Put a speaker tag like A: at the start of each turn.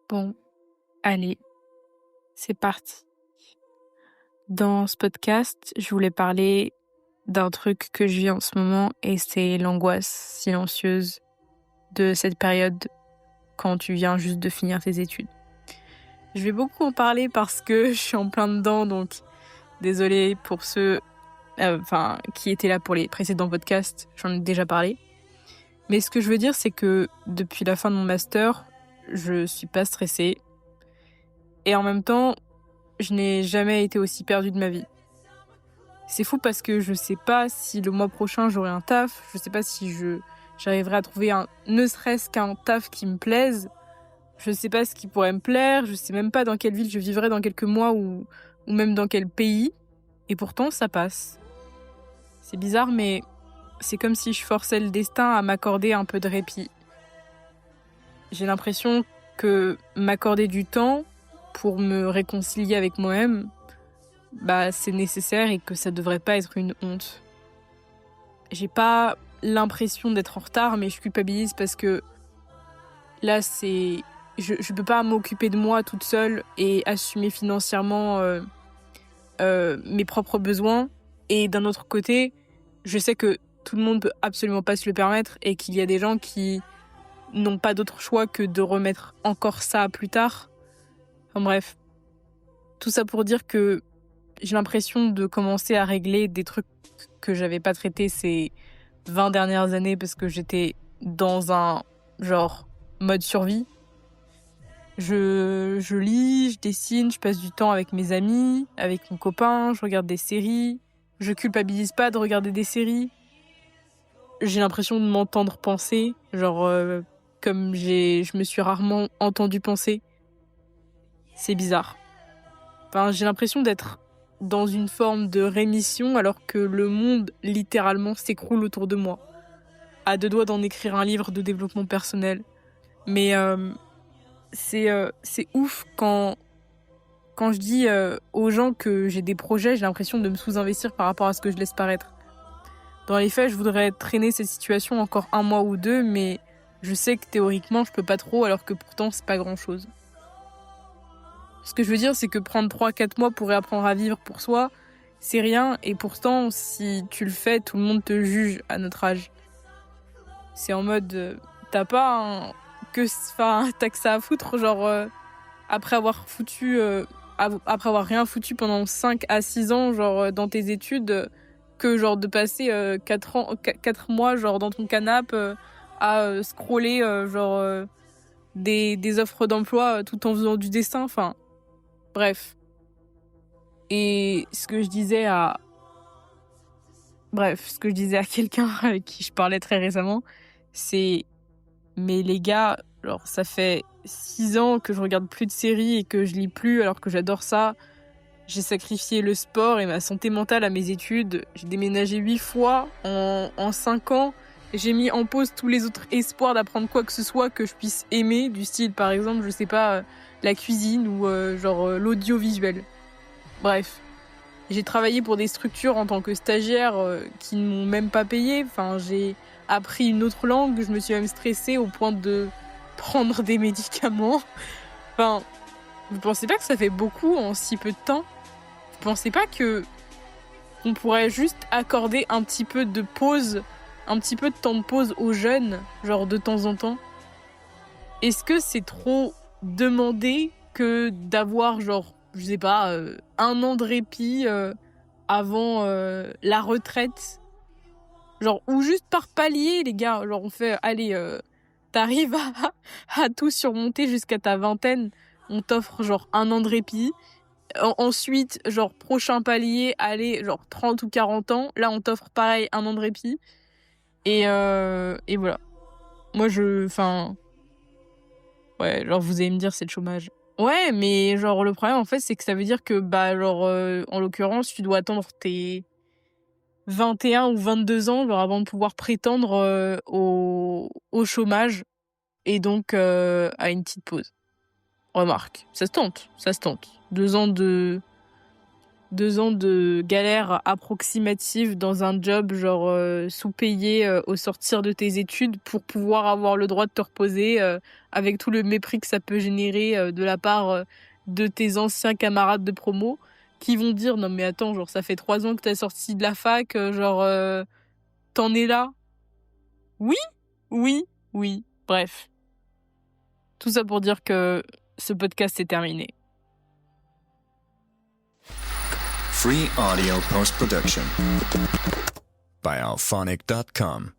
A: Bon, allez, c'est parti. Dans ce podcast, je voulais parler d'un truc que je vis en ce moment et c'est l'angoisse silencieuse de cette période quand tu viens juste de finir tes études. Je vais beaucoup en parler parce que je suis en plein dedans, donc désolée pour ceux qui étaient là pour les précédents podcasts, j'en ai déjà parlé. Mais ce que je veux dire, c'est que depuis la fin de mon master, je suis pas stressée. Et en même temps, je n'ai jamais été aussi perdue de ma vie. C'est fou parce que je sais pas si le mois prochain j'aurai un taf, je sais pas si j'arriverai à trouver ne serait-ce qu'un taf qui me plaise, je sais pas ce qui pourrait me plaire, je sais même pas dans quelle ville je vivrai dans quelques mois ou même dans quel pays, et pourtant ça passe. C'est bizarre mais c'est comme si je forçais le destin à m'accorder un peu de répit. J'ai l'impression que m'accorder du temps pour me réconcilier avec moi-même, c'est nécessaire et que ça devrait pas être une honte. J'ai pas l'impression d'être en retard, mais je culpabilise parce que là, je peux pas m'occuper de moi toute seule et assumer financièrement mes propres besoins. Et d'un autre côté, je sais que tout le monde peut absolument pas se le permettre et qu'il y a des gens qui n'ont pas d'autre choix que de remettre encore ça plus tard. Enfin bref, tout ça pour dire que j'ai l'impression de commencer à régler des trucs que j'avais pas traités ces 20 dernières années parce que j'étais dans un mode survie. Je lis, je dessine, je passe du temps avec mes amis, avec mon copain, je regarde des séries. Je culpabilise pas de regarder des séries. J'ai l'impression de m'entendre penser, comme je me suis rarement entendue penser. C'est bizarre. Enfin, j'ai l'impression d'être dans une forme de rémission alors que le monde littéralement s'écroule autour de moi. À deux doigts d'en écrire un livre de développement personnel. Mais c'est ouf quand je dis aux gens que j'ai des projets, j'ai l'impression de me sous-investir par rapport à ce que je laisse paraître. Dans les faits, je voudrais traîner cette situation encore 1 mois ou 2, mais je sais que théoriquement, je peux pas trop alors que pourtant, c'est pas grand-chose. Ce que je veux dire, c'est que prendre 3-4 mois pour réapprendre à vivre pour soi, c'est rien, et pourtant, si tu le fais, tout le monde te juge à notre âge. C'est en mode, t'as pas t'as que ça à foutre, après avoir après avoir rien foutu pendant 5 à 6 ans, dans tes études, que de passer 4 mois, dans ton canapé, à scroller, des offres d'emploi tout en faisant du dessin, enfin, bref. Et ce que je disais à quelqu'un avec qui je parlais très récemment, c'est mais les gars, ça fait 6 ans que je regarde plus de séries et que je lis plus alors que j'adore ça. J'ai sacrifié le sport et ma santé mentale à mes études. J'ai déménagé 8 fois en 5 ans. J'ai mis en pause tous les autres espoirs d'apprendre quoi que ce soit que je puisse aimer, du style par exemple, je sais pas, la cuisine ou l'audiovisuel. Bref. J'ai travaillé pour des structures en tant que stagiaire qui ne m'ont même pas payé. Enfin, j'ai appris une autre langue. Je me suis même stressée au point de prendre des médicaments. Enfin, vous pensez pas que ça fait beaucoup en si peu de temps ? Vous pensez pas qu'on pourrait juste accorder un petit peu de pause, un petit peu de temps de pause aux jeunes, de temps en temps ? Est-ce que c'est trop demandé que d'avoir je sais pas, 1 an de répit avant la retraite, ou juste par palier, les gars, on fait, allez, t'arrives à tout surmonter jusqu'à ta vingtaine, on t'offre 1 an de répit, ensuite, prochain palier, allez, 30 ou 40 ans, là on t'offre pareil 1 an de répit, et voilà. Moi ouais, vous allez me dire c'est le chômage. Ouais, mais le problème en fait c'est que ça veut dire que en l'occurrence tu dois attendre tes 21 ou 22 ans avant de pouvoir prétendre au chômage et donc à une petite pause. Remarque, ça se tente. 2 ans de 2 ans de galère approximative dans un job genre sous-payé au sortir de tes études pour pouvoir avoir le droit de te reposer avec tout le mépris que ça peut générer de la part de tes anciens camarades de promo qui vont dire non mais attends, genre ça fait 3 ans que t'as sorti de la fac, t'en es là? Oui, oui, oui. Bref, tout ça pour dire que ce podcast est terminé.
B: Free audio post-production by alphonic.com.